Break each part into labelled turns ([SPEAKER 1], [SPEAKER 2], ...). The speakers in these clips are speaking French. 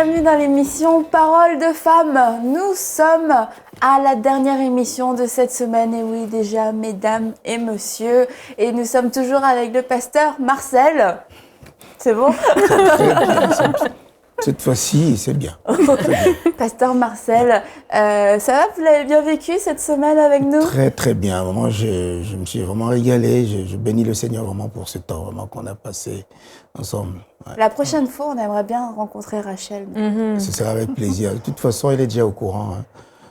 [SPEAKER 1] bienvenue dans l'émission Parole de femmes. Nous sommes à la dernière émission de cette semaine, et oui déjà mesdames et messieurs, et nous sommes toujours avec le pasteur Marcel. C'est bon?
[SPEAKER 2] Cette fois-ci, c'est bien.
[SPEAKER 1] Pasteur Marcel, ça va? Vous l'avez bien vécu cette semaine avec nous?
[SPEAKER 2] Très, très bien. Vraiment, je me suis vraiment régalé. Je bénis le Seigneur vraiment pour ce temps vraiment qu'on a passé ensemble. Ouais.
[SPEAKER 1] La prochaine fois, on aimerait bien rencontrer Rachel.
[SPEAKER 2] Ce sera avec plaisir. De toute façon, elle est déjà au courant. Hein.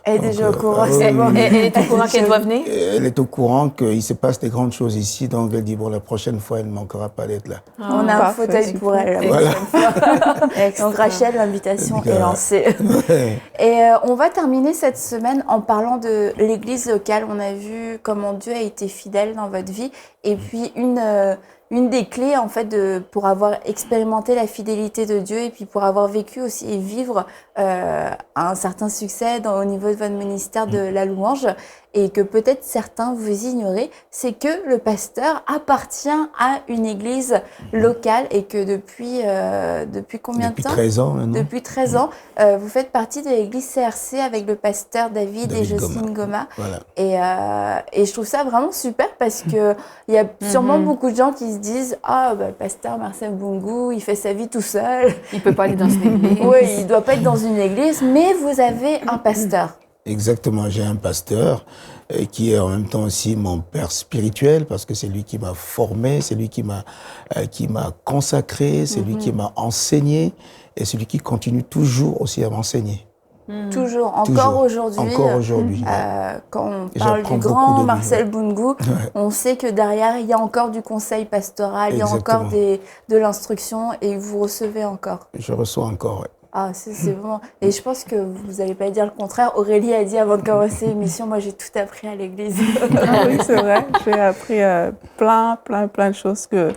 [SPEAKER 1] Elle est déjà au courant,
[SPEAKER 3] c'est bon. Elle est au courant qu'elle doit venir?
[SPEAKER 2] Elle est au courant qu'il se passe des grandes choses ici. Donc, elle dit, bon, la prochaine fois, elle ne manquera pas d'être là.
[SPEAKER 1] On a un fauteuil pour elle.
[SPEAKER 2] Voilà.
[SPEAKER 1] Donc, Rachel, l'invitation est lancée. Et on va terminer cette semaine en parlant de l'église locale. On a vu comment Dieu a été fidèle dans votre vie. Et puis, une des clés, en fait, pour avoir expérimenté la fidélité de Dieu et puis pour avoir vécu aussi et vivre un certain succès au niveau de votre ministère de la louange, et que peut-être certains vous ignorez, c'est que le pasteur appartient à une église locale et que depuis combien de temps?
[SPEAKER 2] Depuis 13 ans maintenant.
[SPEAKER 1] Depuis 13 ans, vous faites partie de l'église CRC avec le pasteur David et Jocelyne Goma.
[SPEAKER 2] Voilà.
[SPEAKER 1] Et je trouve ça vraiment super parce que il y a sûrement beaucoup de gens qui se disent « Ah, bah, pasteur Marcel Boungou, il fait sa vie tout seul.
[SPEAKER 3] Il peut pas aller dans une église. »
[SPEAKER 1] Oui, il doit pas être dans une église, mais vous avez un pasteur.
[SPEAKER 2] Exactement, j'ai un pasteur qui est en même temps aussi mon père spirituel parce que c'est lui qui m'a formé, c'est lui qui m'a consacré, c'est lui qui m'a enseigné et c'est lui qui continue toujours aussi à m'enseigner.
[SPEAKER 1] Toujours, encore aujourd'hui.
[SPEAKER 2] Encore aujourd'hui.
[SPEAKER 1] Quand on parle du grand Marcel Boungou, on sait que derrière, il y a encore du conseil pastoral, il y a encore de l'instruction et vous recevez encore.
[SPEAKER 2] Je reçois encore, oui.
[SPEAKER 1] Ah, c'est vraiment... Et je pense que vous n'allez pas dire le contraire. Aurélie a dit avant de commencer l'émission, moi j'ai tout appris à l'église.
[SPEAKER 4] Oui, c'est vrai. J'ai appris plein de choses que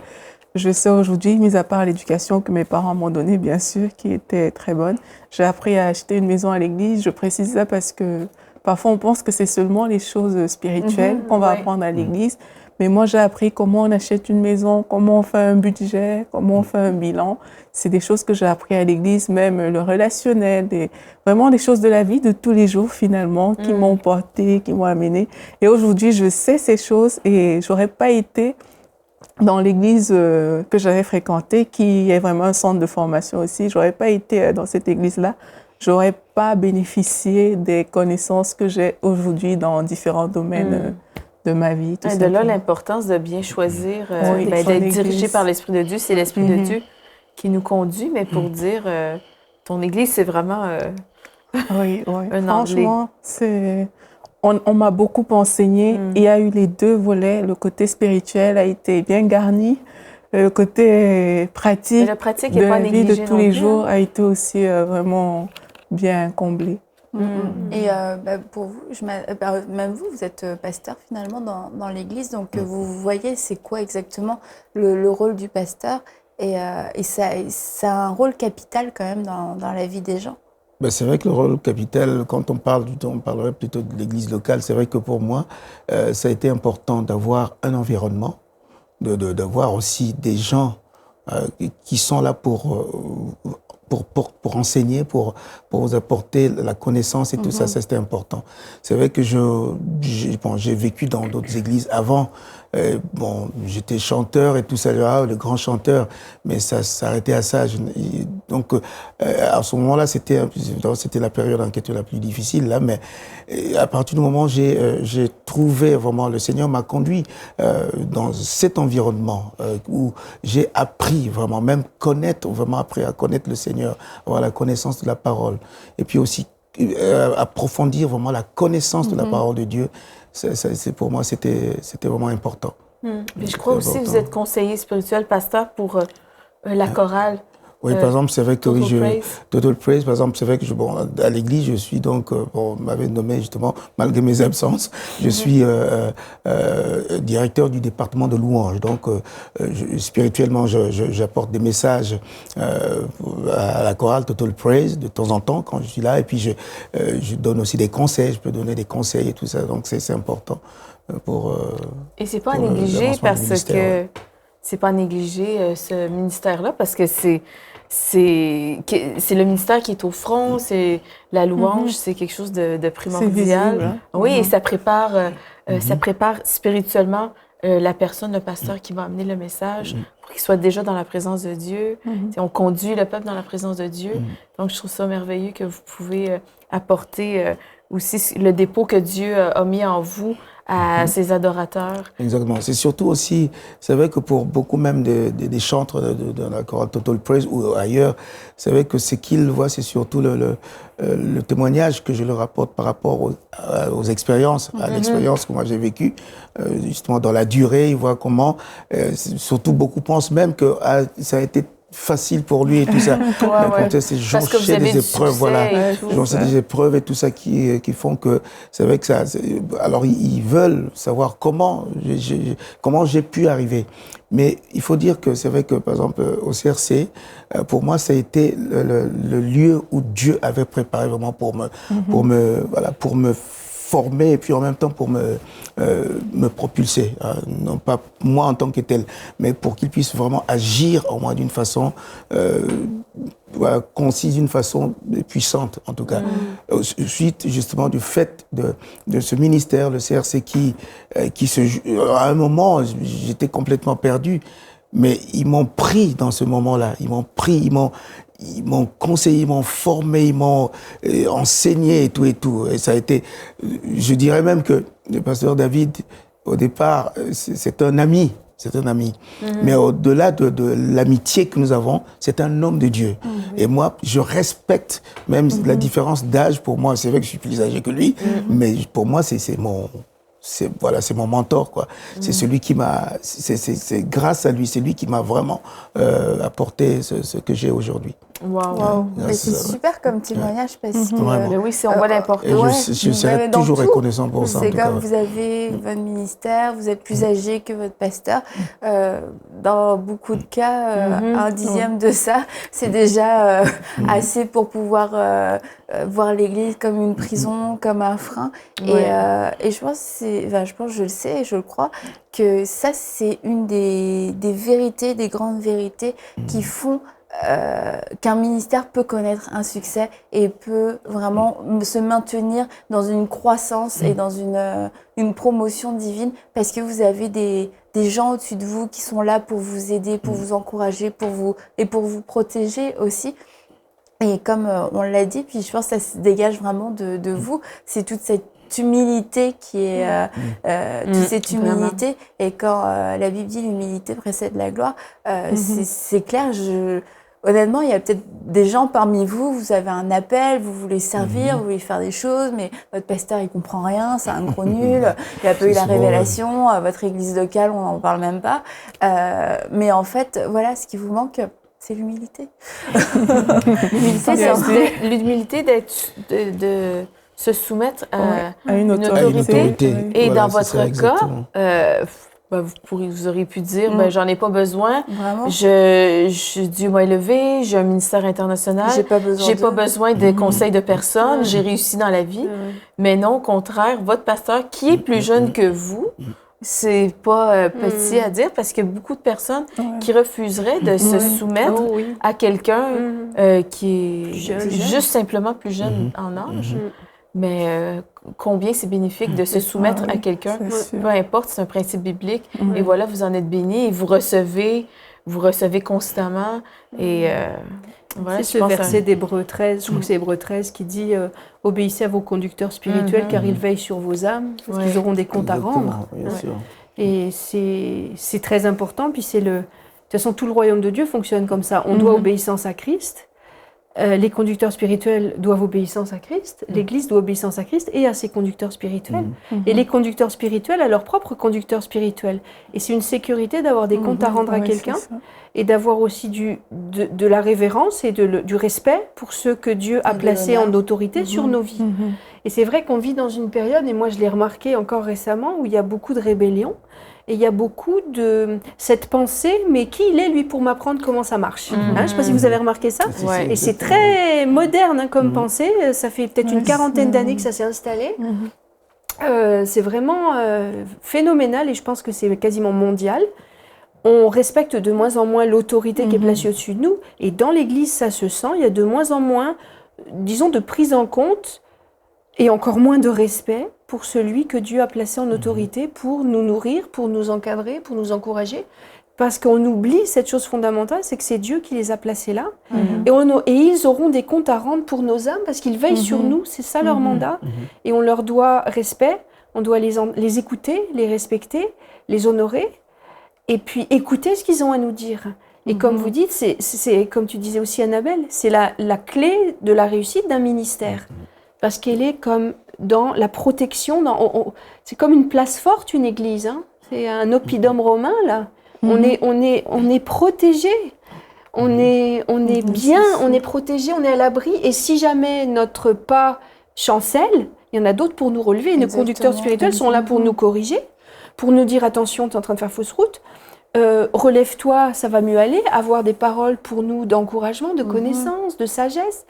[SPEAKER 4] je sais aujourd'hui, mis à part l'éducation que mes parents m'ont donnée, bien sûr, qui était très bonne. J'ai appris à acheter une maison à l'église. Je précise ça parce que parfois on pense que c'est seulement les choses spirituelles qu'on va apprendre à l'église. Mais moi, j'ai appris comment on achète une maison, comment on fait un budget, comment on fait un bilan. C'est des choses que j'ai appris à l'église, même le relationnel, vraiment des choses de la vie de tous les jours, finalement, qui m'ont porté, qui m'ont amené. Et aujourd'hui, je sais ces choses et j'aurais pas été dans l'église que j'avais fréquentée, qui est vraiment un centre de formation aussi. J'aurais pas été dans cette église-là. J'aurais pas bénéficié des connaissances que j'ai aujourd'hui dans différents domaines de ma vie.
[SPEAKER 3] Et de là, l'importance de bien choisir, d'être dirigé par l'Esprit de Dieu. C'est l'Esprit de Dieu qui nous conduit, mais pour dire, ton Église, c'est vraiment
[SPEAKER 4] oui.
[SPEAKER 3] un
[SPEAKER 4] Franchement, on m'a beaucoup enseigné. Il y a eu les deux volets. Le côté spirituel a été bien garni. Le côté pratique,
[SPEAKER 3] pratique
[SPEAKER 4] de la vie de tous les jours a été aussi vraiment bien comblé.
[SPEAKER 1] Et pour vous, même vous êtes pasteur finalement dans l'église, donc vous voyez c'est quoi exactement le rôle du pasteur et ça a un rôle capital quand même dans la vie des gens.
[SPEAKER 2] Ben c'est vrai que le rôle capital, quand on parlerait plutôt de l'église locale, c'est vrai que pour moi, ça a été important d'avoir un environnement, d'avoir aussi des gens qui sont là pour enseigner, pour vous apporter la connaissance et tout ça, c'était important. C'est vrai que j'ai vécu dans d'autres églises avant. J'étais chanteur et tout ça, le grand chanteur, mais ça s'arrêtait à ça. Donc, à ce moment-là, c'était la période en qui était la plus difficile, là, mais à partir du moment où j'ai trouvé vraiment, le Seigneur m'a conduit dans cet environnement où j'ai appris vraiment, même appris à connaître le Seigneur, avoir la connaissance de la parole, et puis aussi approfondir vraiment la connaissance de la parole de Dieu. Pour moi, c'était vraiment important.
[SPEAKER 3] Puis je crois aussi que vous êtes conseiller spirituel, pasteur, pour la chorale.
[SPEAKER 2] Oui, par exemple, c'est vrai que
[SPEAKER 3] Total
[SPEAKER 2] Praise, par exemple, c'est vrai que à l'église, je suis donc, on m'avait nommé justement, malgré mes absences, je suis directeur du département de louange. Donc, spirituellement, j'apporte des messages à la chorale Total Praise de temps en temps quand je suis là. Et puis, je donne aussi des conseils, je peux donner des conseils et tout ça. Donc, c'est important pour.
[SPEAKER 3] Et c'est pas à négliger parce que c'est pas à négliger ce ministère-là parce que c'est c'est le ministère qui est au front, c'est la louange, c'est quelque chose de primordial.
[SPEAKER 4] C'est visible, hein?
[SPEAKER 3] Oui, et ça prépare spirituellement la personne, le pasteur qui va amener le message pour qu'il soit déjà dans la présence de Dieu. On conduit le peuple dans la présence de Dieu. Donc, je trouve ça merveilleux que vous pouvez apporter aussi le dépôt que Dieu a mis en vous à ses adorateurs.
[SPEAKER 2] Exactement. C'est surtout aussi, c'est vrai que pour beaucoup même des chantres de la chorale Total Praise ou ailleurs, c'est vrai que ce qu'ils voient, c'est surtout le témoignage que je leur apporte par rapport aux expériences, à l'expérience que moi j'ai vécue, justement dans la durée, ils voient comment, surtout beaucoup pensent même que ça a été facile pour lui et tout ça. C'est jonché des épreuves, jonché des épreuves et tout ça qui font que c'est vrai que ça. Alors ils veulent savoir comment j'ai pu arriver. Mais il faut dire que c'est vrai que par exemple au CRC, pour moi ça a été le lieu où Dieu avait préparé vraiment pour me former et puis en même temps pour me propulser, non pas moi en tant que tel, mais pour qu'il puisse vraiment agir en moi d'une façon concise, d'une façon puissante en tout cas. Suite justement du fait de ce ministère, le CRC qui à un moment j'étais complètement perdu, mais ils m'ont pris dans ce moment-là, ils m'ont conseillé, ils m'ont formé, ils m'ont enseigné et tout. Et ça a été, je dirais même que le pasteur David, au départ, c'est un ami. C'est un ami. Mais au-delà de l'amitié que nous avons, c'est un homme de Dieu. Et moi, je respecte même la différence d'âge. Pour moi, c'est vrai que je suis plus âgé que lui, mais pour moi, c'est mon mentor, quoi. C'est celui qui m'a, c'est grâce à lui, c'est lui qui m'a vraiment apporté ce que j'ai aujourd'hui.
[SPEAKER 1] Wow. Mais c'est super comme témoignage parce que
[SPEAKER 3] oui, si on voit l'importance.
[SPEAKER 2] Je serai toujours reconnaissant pour ça.
[SPEAKER 1] C'est comme vous avez votre ministère, vous êtes plus âgé que votre pasteur. Dans beaucoup de cas, un dixième de ça, c'est déjà assez pour pouvoir voir l'Église comme une prison, comme un frein. Et je pense, je le sais et je le crois, que ça, c'est une des vérités, des grandes vérités qui font qu'un ministère peut connaître un succès et peut vraiment se maintenir dans une croissance et dans une promotion divine parce que vous avez des gens au-dessus de vous qui sont là pour vous aider, pour vous encourager, pour vous protéger aussi. Et comme on l'a dit, puis je pense que ça se dégage vraiment de vous, c'est toute cette humilité qui est toute cette humilité. Vraiment. Et quand la Bible dit l'humilité précède la gloire, c'est clair. Honnêtement, il y a peut-être des gens parmi vous, vous avez un appel, vous voulez servir, vous voulez faire des choses, mais votre pasteur, il comprend rien, c'est un gros nul, il n'a pas eu la révélation, votre église locale, on n'en parle même pas. Mais en fait, voilà, ce qui vous manque, c'est l'humilité.
[SPEAKER 3] L'humilité de se soumettre à une autorité. Et dans votre cas, vous auriez pu dire, j'en ai pas besoin. Vraiment? Dieu m'a élevé, j'ai un ministère international. J'ai pas besoin de conseils de personne. J'ai réussi dans la vie. Mais non, au contraire, votre pasteur, qui est plus jeune que vous, c'est pas petit à dire parce qu'il y a beaucoup de personnes qui refuseraient de se soumettre à quelqu'un qui est juste simplement plus jeune en âge. Mais combien c'est bénéfique de se soumettre à quelqu'un, peu importe, c'est un principe biblique. Et voilà, vous en êtes bénis et vous recevez constamment. Et
[SPEAKER 5] voilà, c'est ce verset d'Hébreux 13, je crois que c'est Hébreux 13 qui dit obéissez à vos conducteurs spirituels car ils veillent sur vos âmes, parce qu'ils auront des comptes à rendre. Et c'est très important. Puis de toute façon, tout le royaume de Dieu fonctionne comme ça. On doit obéissance à Christ. Les conducteurs spirituels doivent obéissance à Christ, l'Église doit obéissance à Christ et à ses conducteurs spirituels. Et les conducteurs spirituels à leurs propres conducteurs spirituels. Et c'est une sécurité d'avoir des comptes à rendre à quelqu'un et d'avoir aussi de la révérence et du respect pour ceux que Dieu a placés en autorité sur nos vies. Et c'est vrai qu'on vit dans une période, et moi je l'ai remarqué encore récemment, où il y a beaucoup de rébellion. Et il y a beaucoup de cette pensée, mais qui il est, lui, pour m'apprendre comment ça marche? Je ne sais pas si vous avez remarqué ça. Et c'est très moderne comme pensée. Ça fait peut-être une quarantaine d'années que ça s'est installé. C'est vraiment phénoménal et je pense que c'est quasiment mondial. on respecte de moins en moins l'autorité qui est placée au-dessus de nous. Et dans l'Église, ça se sent. Il y a de moins en moins, disons, de prise en compte et encore moins de respect pour celui que Dieu a placé en autorité pour nous nourrir, pour nous encadrer, pour nous encourager. Parce qu'on oublie cette chose fondamentale, c'est que c'est Dieu qui les a placés là. Et ils auront des comptes à rendre pour nos âmes parce qu'ils veillent sur nous. C'est ça leur mandat. Et on leur doit respect. On doit les écouter, les respecter, les honorer. Et puis écouter ce qu'ils ont à nous dire. Et comme vous dites, c'est comme tu disais aussi Annabelle, c'est la clé de la réussite d'un ministère. Parce qu'elle est comme dans la protection, c'est comme une place forte, une église. Hein. C'est un oppidum romain, là. On est protégé. On est bien, on est protégé, on est à l'abri. Et si jamais notre pas chancelle, il y en a d'autres pour nous relever. Et nos conducteurs spirituels sont là pour nous corriger, pour nous dire attention, tu es en train de faire fausse route. Relève-toi, ça va mieux aller. Avoir des paroles pour nous d'encouragement, de connaissance, de sagesse.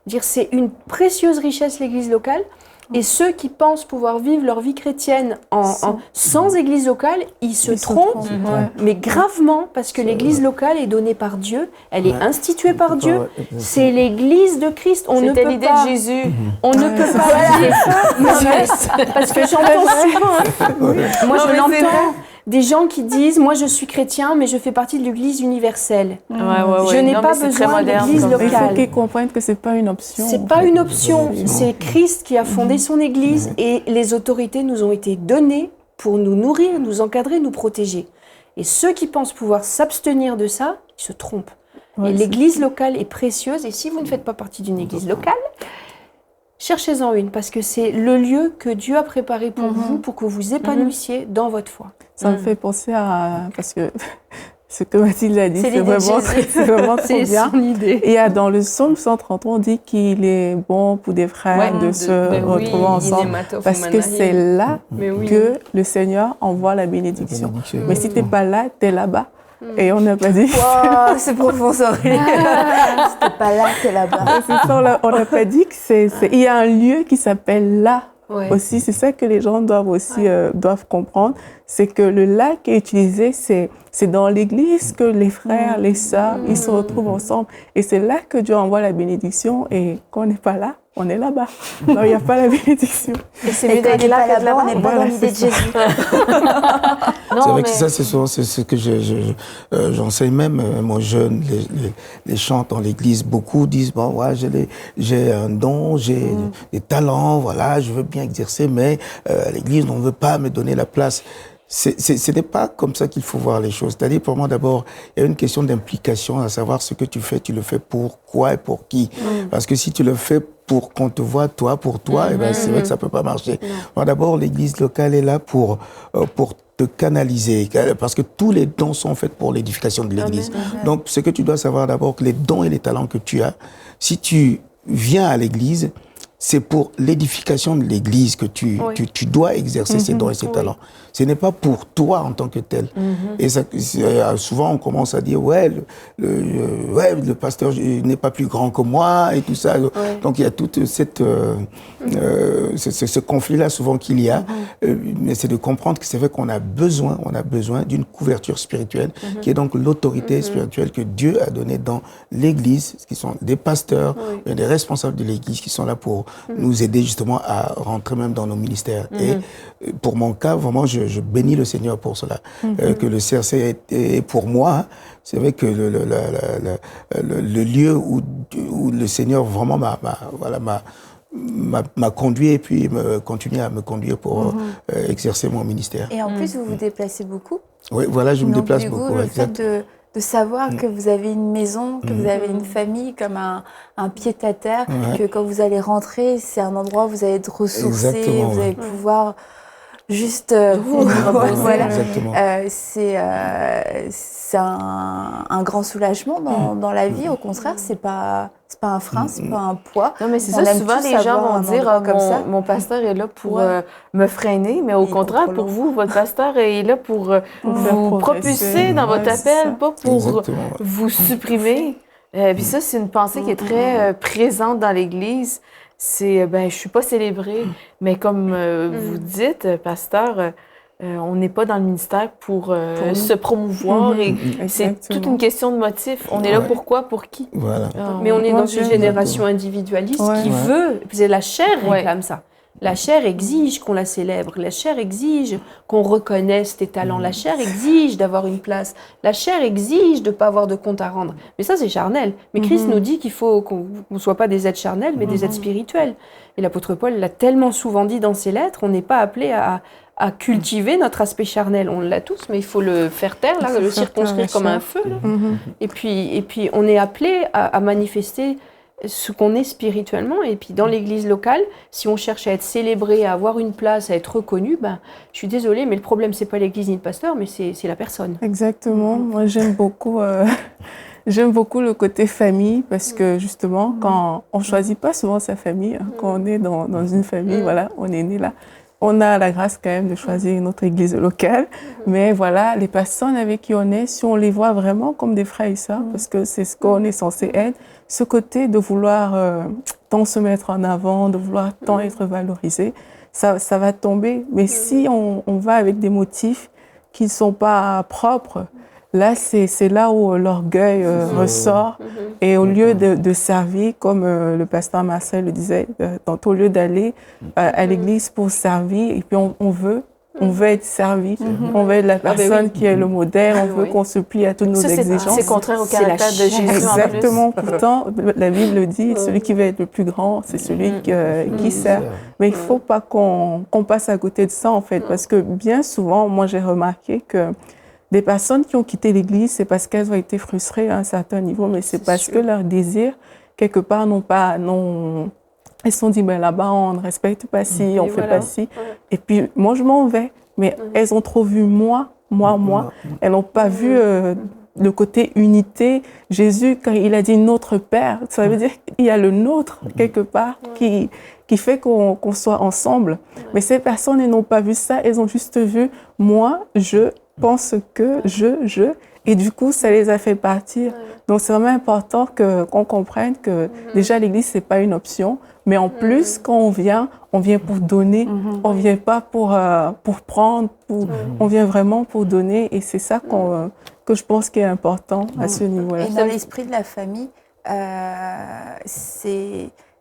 [SPEAKER 5] Dire c'est une précieuse richesse l'église locale. Et ceux qui pensent pouvoir vivre leur vie chrétienne sans église locale, ils se trompent, mais gravement, parce que l'église locale est donnée par Dieu, elle est instituée par Dieu, c'est l'église de Christ.
[SPEAKER 3] C'était l'idée de Jésus.
[SPEAKER 5] On ne peut pas parce que j'entends souvent, moi je l'entends, des gens qui disent, moi je suis chrétien, mais je fais partie de l'église universelle. Je n'ai pas besoin d'église locale.
[SPEAKER 4] Il faut qu'ils comprennent que c'est pas une option.
[SPEAKER 5] C'est pas une option, c'est Christ qui a fondé son église et les autorités nous ont été données pour nous nourrir, nous encadrer, nous protéger. Et ceux qui pensent pouvoir s'abstenir de ça, ils se trompent. Et l'église locale est précieuse et si vous ne faites pas partie d'une église locale, cherchez-en une, parce que c'est le lieu que Dieu a préparé pour vous, pour que vous épanouissiez dans votre foi.
[SPEAKER 4] Ça me fait penser à... Parce que ce que Mathilde a dit, c'est vraiment trop bien.
[SPEAKER 5] Son idée.
[SPEAKER 4] Et dans le psaume 133, on dit qu'il est bon pour des frères de se retrouver ensemble. Parce que c'est là que le Seigneur envoie la bénédiction. Mais si tu n'es pas là, tu es là-bas. Et on n'a pas dit...
[SPEAKER 1] Wow, c'est profond, ça. C'était pas là, t'es là-bas.
[SPEAKER 4] On n'a pas dit il y a un lieu qui s'appelle là. Aussi, c'est ça que les gens doivent aussi doivent comprendre, c'est que le là qui est utilisé, c'est dans l'église que les frères, les sœurs, ils se retrouvent ensemble. Et c'est là que Dieu envoie la bénédiction. Et quand on n'est pas là, on est là-bas. Non, il n'y a pas la bénédiction.
[SPEAKER 1] Et c'est mieux d'être là que là-bas, on n'est pas dans l'idée de Jésus.
[SPEAKER 2] C'est vrai que ça, c'est ce que j'enseigne même, moi jeune, les chants dans l'église, beaucoup disent, bon, ouais, j'ai un don, j'ai des talents, voilà, je veux bien exercer, mais l'église, on ne veut pas me donner la place. Ce n'est pas comme ça qu'il faut voir les choses. C'est-à-dire, pour moi, d'abord, il y a une question d'implication, à savoir ce que tu le fais pour quoi et pour qui. Parce que si tu le fais pour qu'on te voit, toi, pour toi, eh ben, c'est vrai que ça peut pas marcher. Moi, d'abord, l'église locale est là pour te canaliser, parce que tous les dons sont faits pour l'édification de l'église. Donc, ce que tu dois savoir d'abord, que les dons et les talents que tu as, si tu viens à l'église, c'est pour l'édification de l'église que tu dois exercer ces dons et ces talents. Ce n'est pas pour toi en tant que tel. Et ça, souvent, on commence à dire, le pasteur n'est pas plus grand que moi et tout ça. Donc, il y a tout ce conflit-là souvent qu'il y a. Mais c'est de comprendre que c'est vrai qu'on a besoin d'une couverture spirituelle, qui est donc l'autorité spirituelle que Dieu a donnée dans l'église, qui sont des pasteurs, des responsables de l'église qui sont là pour nous aider justement à rentrer même dans nos ministères. Et pour mon cas, vraiment, je bénis le Seigneur pour cela. Que le CRC est pour moi, c'est vrai que le lieu où le Seigneur vraiment m'a conduit et puis continue à me conduire pour exercer mon ministère.
[SPEAKER 1] Et en plus, vous vous déplacez beaucoup.
[SPEAKER 2] Oui, voilà, je me déplace beaucoup.
[SPEAKER 1] Le fait de savoir que vous avez une maison, que vous avez une famille comme un pied-à-terre, que quand vous allez rentrer, c'est un endroit où vous allez être ressourcé, vous allez pouvoir juste voilà. C'est un grand soulagement dans la vie. Au contraire, c'est pas un frein, c'est pas un poids.
[SPEAKER 3] Non, mais c'est ça, souvent les gens vont dire mon pasteur est là pour me freiner, mais au contraire, pour vous, votre pasteur est là pour vous propulser dans votre appel, pas pour vous supprimer. Puis ça, c'est une pensée qui est très présente dans l'Église. C'est, je suis pas célébrée, mais comme vous dites, pasteur, on n'est pas dans le ministère pour se promouvoir et c'est toute une question de motif. On est là pour quoi, pour qui?
[SPEAKER 2] Voilà.
[SPEAKER 5] Mais on est dans une génération individualiste qui veut, la chair réclame ça. La chair exige qu'on la célèbre, la chair exige qu'on reconnaisse tes talents, la chair exige d'avoir une place, la chair exige de ne pas avoir de compte à rendre. Mais ça, c'est charnel. Mais Christ nous dit qu'il faut qu'on ne soit pas des êtres charnels, mais des êtres spirituels. Et l'apôtre Paul l'a tellement souvent dit dans ses lettres, on n'est pas appelé à cultiver notre aspect charnel. On l'a tous, mais il faut le faire taire, là, le circonscrire comme un feu. Là. Et puis, on est appelé à manifester ce qu'on est spirituellement. Et puis, dans l'église locale, si on cherche à être célébré, à avoir une place, à être reconnu, je suis désolée, mais le problème, c'est pas l'église ni le pasteur, mais c'est la personne.
[SPEAKER 4] Exactement. Moi, j'aime beaucoup le côté famille parce que, justement, quand on choisit pas souvent sa famille, quand on est dans une famille, voilà, on est né là, on a la grâce quand même de choisir notre église locale. Mais voilà, les personnes avec qui on est, si on les voit vraiment comme des frères et sœurs, parce que c'est ce qu'on est censé être, ce côté de vouloir tant se mettre en avant, de vouloir tant être valorisé, ça va tomber. Mais si on va avec des motifs qui ne sont pas propres, là, c'est là où l'orgueil ressort. Et au lieu de servir, comme le pasteur Marcel le disait, au lieu d'aller à l'église pour servir, et puis on veut être servi, on veut être la personne qui est le modèle, on veut qu'on se plie à toutes nos exigences.
[SPEAKER 3] C'est contraire au caractère de Jésus.
[SPEAKER 4] Exactement. En plus. Pourtant, la Bible dit, celui qui veut être le plus grand, c'est celui qui sert. Mais il ne faut pas qu'on passe à côté de ça, en fait, parce que bien souvent, moi, j'ai remarqué que des personnes qui ont quitté l'Église, c'est parce qu'elles ont été frustrées à un certain niveau, mais c'est parce que leurs désirs, quelque part, elles se sont dit, là-bas, on ne respecte pas ci, on ne fait pas ci. Et puis, moi, je m'en vais. Mais elles ont trop vu moi. Elles n'ont pas vu le côté unité. Jésus, quand il a dit notre Père, ça veut dire qu'il y a le nôtre, quelque part, qui fait qu'on soit ensemble. Mais ces personnes, elles n'ont pas vu ça. Elles ont juste vu moi, je pense que et du coup, ça les a fait partir. Donc, c'est vraiment important qu'on comprenne que déjà, l'Église, c'est pas une option. Mais en plus, quand on vient pour donner. On vient pas pour prendre. On vient vraiment pour donner. Et c'est ça que je pense qui est important à ce niveau-là.
[SPEAKER 1] Et dans l'esprit de la famille,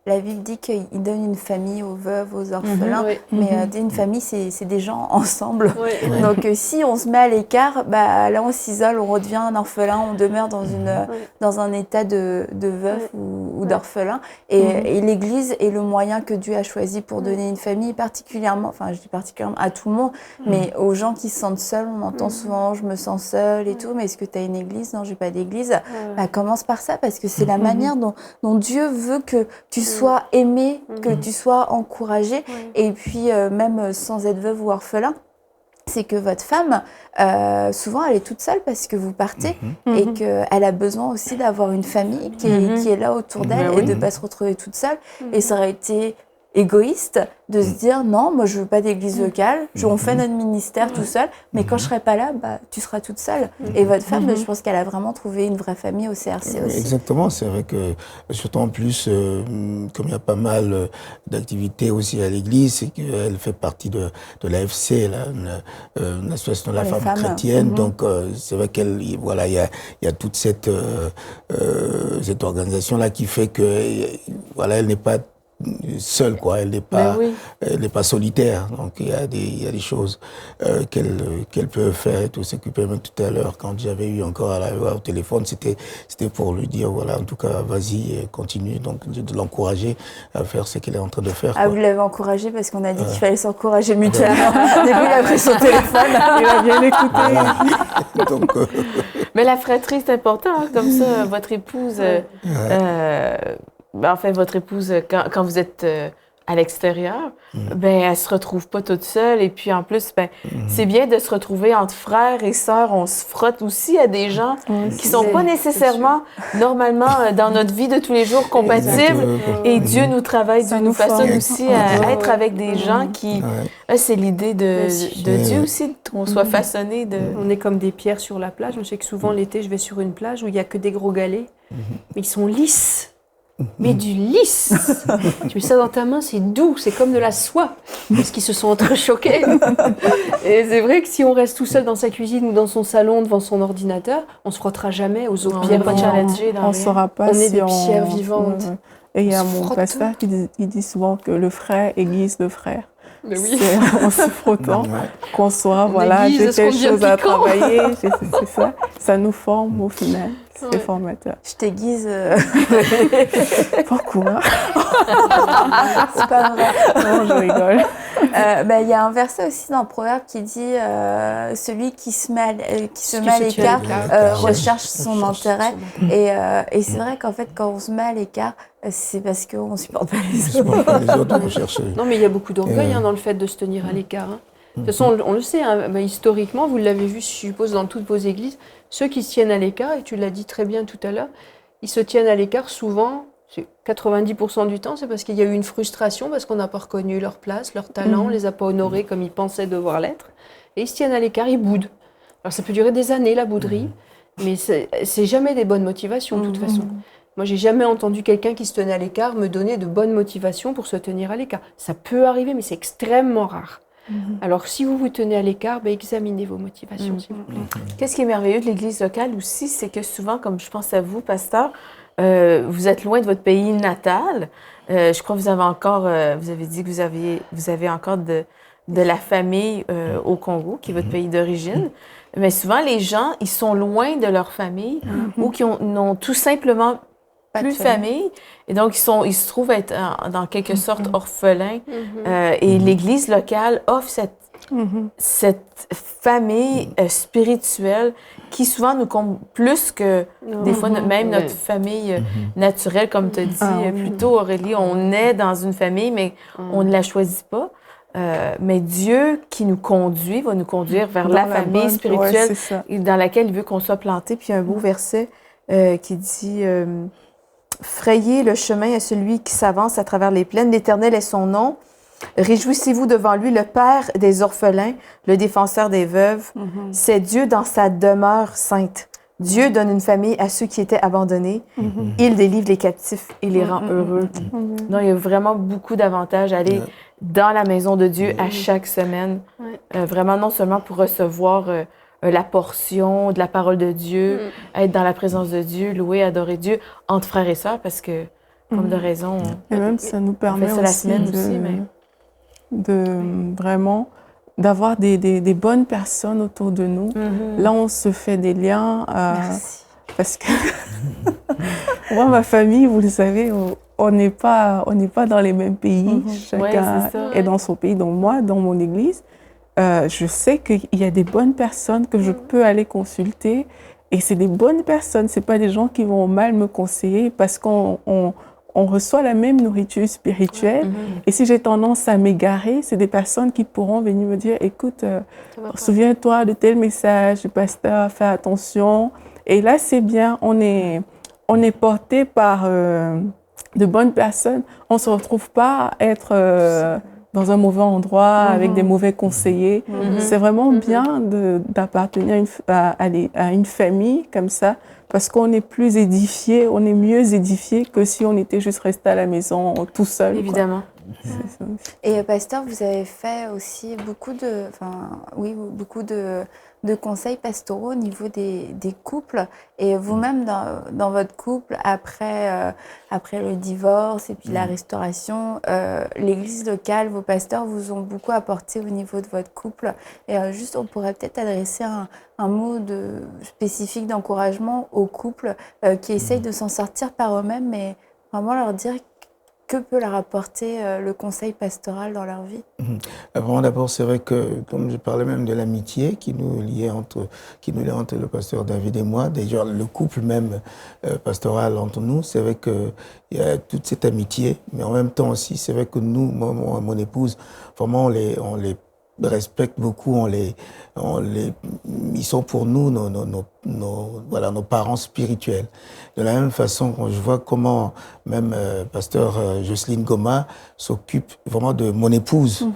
[SPEAKER 1] la Bible dit qu'il donne une famille aux veuves, aux orphelins, mais une famille, c'est des gens ensemble. Donc, si on se met à l'écart, là, on s'isole, on redevient un orphelin, on demeure dans un état de veuf ou d'orphelin. Et l'Église est le moyen que Dieu a choisi pour donner une famille, particulièrement, enfin, je dis particulièrement à tout le monde, mais aux gens qui se sentent seuls. On entend souvent, je me sens seule et tout, mais est-ce que tu as une église? Non, j'ai pas d'église. Commence par ça, parce que c'est la manière dont Dieu veut que tu sois aimé, que tu sois encouragé, et puis même sans être veuve ou orphelin, c'est que votre femme, souvent elle est toute seule parce que vous partez et qu'elle a besoin aussi d'avoir une famille qui est là autour d'elle et de ne pas se retrouver toute seule. Et ça aurait été égoïste de se dire non, moi je veux pas d'église locale, on fait notre ministère tout seul, mais quand je serai pas là, tu seras toute seule. Et votre femme, je pense qu'elle a vraiment trouvé une vraie famille au CRC aussi.
[SPEAKER 2] Exactement, c'est vrai que surtout en plus, comme il y a pas mal d'activités aussi à l'église, c'est qu'elle fait partie de l'AFC, une association de la femme chrétienne, donc c'est vrai qu'il y a toute cette organisation là qui fait que elle n'est pas seule, elle n'est pas solitaire. Donc il y a des choses qu'elle peut faire et tout. Ce que même tout à l'heure, quand j'avais eu encore à la au téléphone, c'était pour lui dire en tout cas vas-y, continue, donc de l'encourager à faire ce qu'elle est en train de faire.
[SPEAKER 1] Vous l'avez encouragé parce qu'on a dit qu'il fallait s'encourager mutuellement. Dès qu'il a pris son téléphone, il a bien écouté.
[SPEAKER 2] Donc,
[SPEAKER 3] mais la fratrie, c'est important, comme ça, votre épouse. Votre épouse, quand vous êtes à l'extérieur, elle se retrouve pas toute seule. Et puis en plus, c'est bien de se retrouver entre frères et sœurs. On se frotte aussi à des gens qui sont pas nécessairement normalement dans notre vie de tous les jours compatibles. Et Dieu nous travaille, Dieu nous façonne aussi à être avec des gens qui... c'est l'idée de Dieu aussi, qu'on soit façonné de...
[SPEAKER 5] On est comme des pierres sur la plage. Je sais que souvent l'été, je vais sur une plage où il y a que des gros galets, mais ils sont lisses. mais du lisse. Tu mets ça dans ta main, c'est doux, c'est comme de la soie. Parce qu'ils se sont entrechoqués. Et c'est vrai que si on reste tout seul dans sa cuisine ou dans son salon devant son ordinateur, on se frottera jamais aux autres pierres.
[SPEAKER 4] On ne saura pas
[SPEAKER 5] on est des pierres vivantes.
[SPEAKER 4] Et il y a mon pasteur qui dit souvent que le frère aiguise le frère.
[SPEAKER 5] Mais oui.
[SPEAKER 4] C'est en se frottant qu'on saura, voilà, j'ai quelque chose à travailler, c'est ça. Ça nous forme au final. C'est formateur.
[SPEAKER 1] Je t'aiguise.
[SPEAKER 4] Pourquoi?
[SPEAKER 1] C'est pas vrai.
[SPEAKER 4] Non, je rigole.
[SPEAKER 1] Il y a un verset aussi dans le Proverbe qui dit celui qui se met à l'écart recherche son intérêt. Et c'est vrai qu'en fait, quand on se met à l'écart, c'est parce qu'on ne supporte pas les autres.
[SPEAKER 5] Non, mais il y a beaucoup d'orgueil dans le fait de se tenir à l'écart. Hein. De toute façon, on le sait, hein, historiquement, vous l'avez vu, je suppose, dans toutes vos églises, ceux qui se tiennent à l'écart, et tu l'as dit très bien tout à l'heure, ils se tiennent à l'écart souvent, 90% du temps, c'est parce qu'il y a eu une frustration, parce qu'on n'a pas reconnu leur place, leur talent, on ne les a pas honorés comme ils pensaient devoir l'être, et ils se tiennent à l'écart, ils boudent. Alors ça peut durer des années, la bouderie, mais c'est jamais des bonnes motivations, de toute façon. Moi, j'ai jamais entendu quelqu'un qui se tenait à l'écart me donner de bonnes motivations pour se tenir à l'écart. Ça peut arriver, mais c'est extrêmement rare. Alors, si vous vous tenez à l'écart, examinez vos motivations, s'il vous plaît.
[SPEAKER 3] Qu'est-ce qui est merveilleux de l'Église locale aussi, c'est que souvent, comme je pense à vous, pasteur, vous êtes loin de votre pays natal. Je crois que vous avez dit que vous avez encore de la famille au Congo, qui est votre pays d'origine. Mais souvent, les gens, ils sont loin de leur famille ou qui n'ont tout simplement plus de famille. Et donc, ils se trouvent être dans quelque sorte orphelins. Et l'Église locale offre cette famille spirituelle qui souvent nous compte plus que des fois même notre famille naturelle, comme tu as dit plus tôt, Aurélie. On est dans une famille, mais on ne la choisit pas. Mais Dieu qui nous conduit, va nous conduire vers la famille spirituelle dans laquelle il veut qu'on soit planté. Puis il y a un beau verset qui dit « Frayez le chemin à celui qui s'avance à travers les plaines. L'Éternel est son nom. Réjouissez-vous devant lui, le Père des orphelins, le défenseur des veuves. C'est Dieu dans sa demeure sainte. Dieu donne une famille à ceux qui étaient abandonnés. Il délivre les captifs et les rend heureux. » Donc, il y a vraiment beaucoup d'avantages à aller dans la maison de Dieu à chaque semaine. Vraiment, non seulement pour recevoir la portion de la parole de Dieu, être dans la présence de Dieu, louer, adorer Dieu entre frères et sœurs, parce que, comme de raison,
[SPEAKER 4] et même ça nous permet
[SPEAKER 3] fait ça la semaine aussi,
[SPEAKER 4] de vraiment d'avoir des bonnes personnes autour de nous. Là, on se fait des liens. Parce que moi, ma famille, vous le savez, on n'est pas dans les mêmes pays. Chacun est dans son pays. Donc moi, dans mon église, je sais qu'il y a des bonnes personnes que je peux aller consulter. Et c'est des bonnes personnes. Ce n'est pas des gens qui vont mal me conseiller parce qu'on reçoit la même nourriture spirituelle. Et si j'ai tendance à m'égarer, c'est des personnes qui pourront venir me dire, écoute, souviens-toi de tel message, pasteur, fais attention. Et là, c'est bien, on est porté par de bonnes personnes. On ne se retrouve pas à être dans un mauvais endroit avec des mauvais conseillers. C'est vraiment bien d'appartenir à une famille comme ça, parce qu'on est plus édifié, on est mieux édifié que si on était juste resté à la maison tout seul.
[SPEAKER 3] Évidemment.
[SPEAKER 1] Et pasteur, vous avez fait aussi beaucoup de conseils pastoraux au niveau des couples. Et vous-même, dans votre couple, après le divorce et puis la restauration, l'église locale, vos pasteurs vous ont beaucoup apporté au niveau de votre couple. Et juste, on pourrait peut-être adresser un mot spécifique d'encouragement aux couples qui essayent de s'en sortir par eux-mêmes, mais vraiment leur dire que peut leur apporter le conseil pastoral dans leur vie.
[SPEAKER 2] Avant, d'abord, c'est vrai que, comme je parlais même de l'amitié qui nous lie entre le pasteur David et moi, déjà le couple même pastoral entre nous, c'est vrai qu'il y a toute cette amitié, mais en même temps aussi, c'est vrai que nous, moi, mon épouse, vraiment, on les respecte beaucoup, ils sont pour nous nos nos parents spirituels. De la même façon, quand je vois comment même pasteur Jocelyne Goma s'occupe vraiment de mon épouse,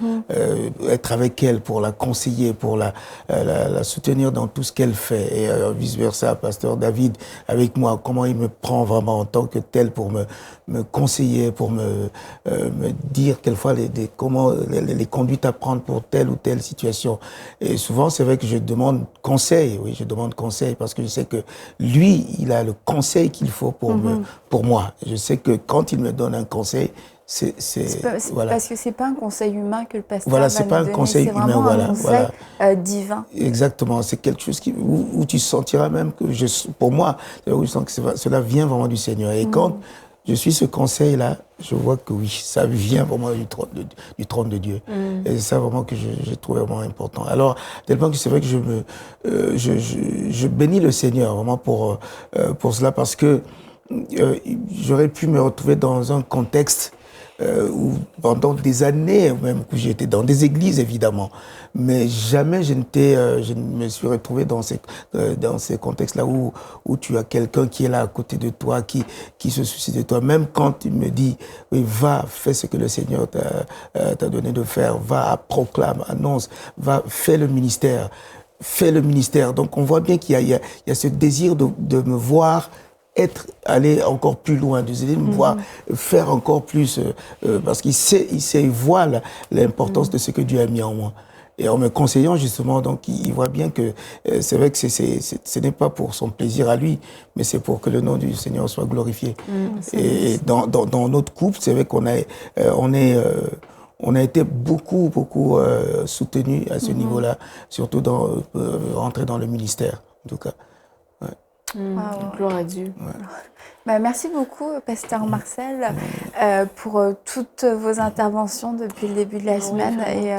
[SPEAKER 2] être avec elle pour la conseiller, pour la soutenir dans tout ce qu'elle fait, et vice-versa, pasteur David avec moi, comment il me prend vraiment en tant que tel pour me conseiller, pour me dire quelquefois comment les conduites à prendre pour telle ou telle situation. Et souvent, c'est vrai que je demande conseil, parce que je sais que lui, il a le conseil qu'il faut pour moi. Je sais que quand il me donne un conseil,
[SPEAKER 1] parce que c'est pas un conseil humain que le pasteur
[SPEAKER 2] va c'est pas un conseil humain,
[SPEAKER 1] un conseil divin.
[SPEAKER 2] Exactement, c'est quelque chose où tu sentiras même que pour moi, je sens que cela vient vraiment du Seigneur. Et quand je suis ce conseil-là, je vois que oui, ça vient vraiment du trône de Dieu. Et c'est ça vraiment que j'ai trouvé vraiment important. Alors, tellement que c'est vrai que je bénis le Seigneur vraiment pour cela, parce que j'aurais pu me retrouver dans un contexte où pendant des années, même où j'étais dans des églises évidemment, mais jamais je ne me suis retrouvé dans ces contextes-là où tu as quelqu'un qui est là à côté de toi, qui se soucie de toi. Même quand il me dit, oui, va, fais ce que le Seigneur t'a donné de faire, va, proclame, annonce, va, fais le ministère. Donc on voit bien qu'il y a ce désir de me voir aller encore plus loin, de me voir faire encore plus, parce il voit l'importance de ce que Dieu a mis en moi. Et en me conseillant justement, donc il voit bien que c'est vrai que ce n'est pas pour son plaisir à lui, mais c'est pour que le nom du Seigneur soit glorifié. Et dans notre couple, c'est vrai qu'on a été beaucoup soutenus à ce niveau-là, surtout rentrer dans le ministère, en tout cas.
[SPEAKER 3] Gloire à Dieu.
[SPEAKER 1] Merci beaucoup, pasteur Marcel, pour toutes vos interventions depuis le début de la semaine. Et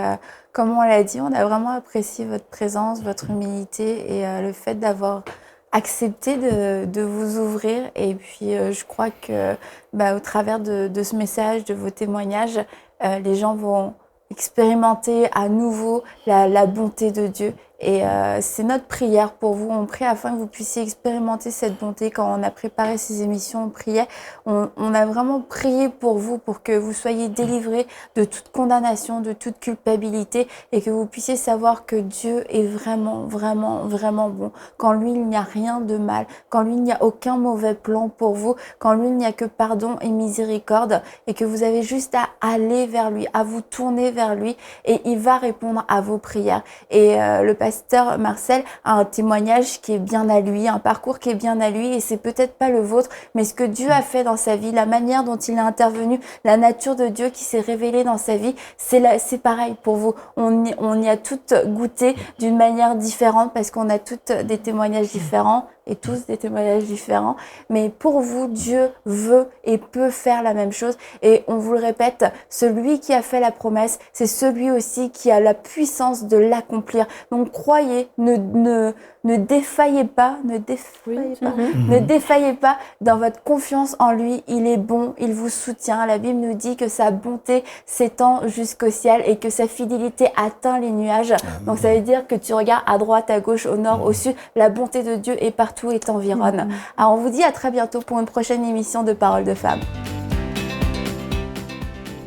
[SPEAKER 1] comme on l'a dit, on a vraiment apprécié votre présence, votre humilité et le fait d'avoir accepté de vous ouvrir. Et puis, je crois que au travers de ce message, de vos témoignages, les gens vont expérimenter à nouveau la bonté de Dieu. Et c'est notre prière pour vous. On prie afin que vous puissiez expérimenter cette bonté. Quand on a préparé ces émissions, on priait. On a vraiment prié pour vous, pour que vous soyez délivrés de toute condamnation, de toute culpabilité, et que vous puissiez savoir que Dieu est vraiment, vraiment, vraiment bon. Qu'en lui, il n'y a rien de mal. Qu'en lui, il n'y a aucun mauvais plan pour vous. Qu'en lui, il n'y a que pardon et miséricorde. Et que vous avez juste à aller vers lui, à vous tourner vers lui, et il va répondre à vos prières. Et le pasteur Marcel a un témoignage qui est bien à lui, un parcours qui est bien à lui, et c'est peut-être pas le vôtre, mais ce que Dieu a fait dans sa vie, la manière dont il a intervenu, la nature de Dieu qui s'est révélée dans sa vie, c'est pareil pour vous. On y a toutes goûté d'une manière différente, parce qu'on a toutes des témoignages différents, et tous des témoignages différents, mais pour vous, Dieu veut et peut faire la même chose, et on vous le répète, celui qui a fait la promesse, c'est celui aussi qui a la puissance de l'accomplir. Donc croyez, ne défaillez pas, ne défaillez pas dans votre confiance en lui. Il est bon, il vous soutient. La Bible nous dit que sa bonté s'étend jusqu'au ciel et que sa fidélité atteint les nuages. Donc ça veut dire que tu regardes à droite, à gauche, au nord, au sud, la bonté de Dieu est partout et t'environne. Alors on vous dit à très bientôt pour une prochaine émission de Paroles de Femmes.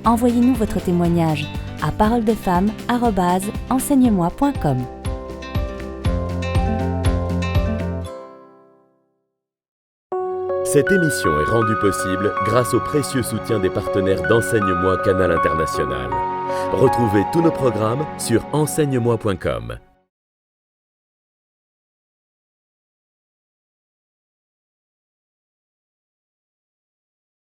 [SPEAKER 6] Envoyez-nous votre témoignage à paroledefemmes@enseigne-moi.com.
[SPEAKER 7] Cette émission est rendue possible grâce au précieux soutien des partenaires d'Enseigne-moi Canal International. Retrouvez tous nos programmes sur enseigne-moi.com.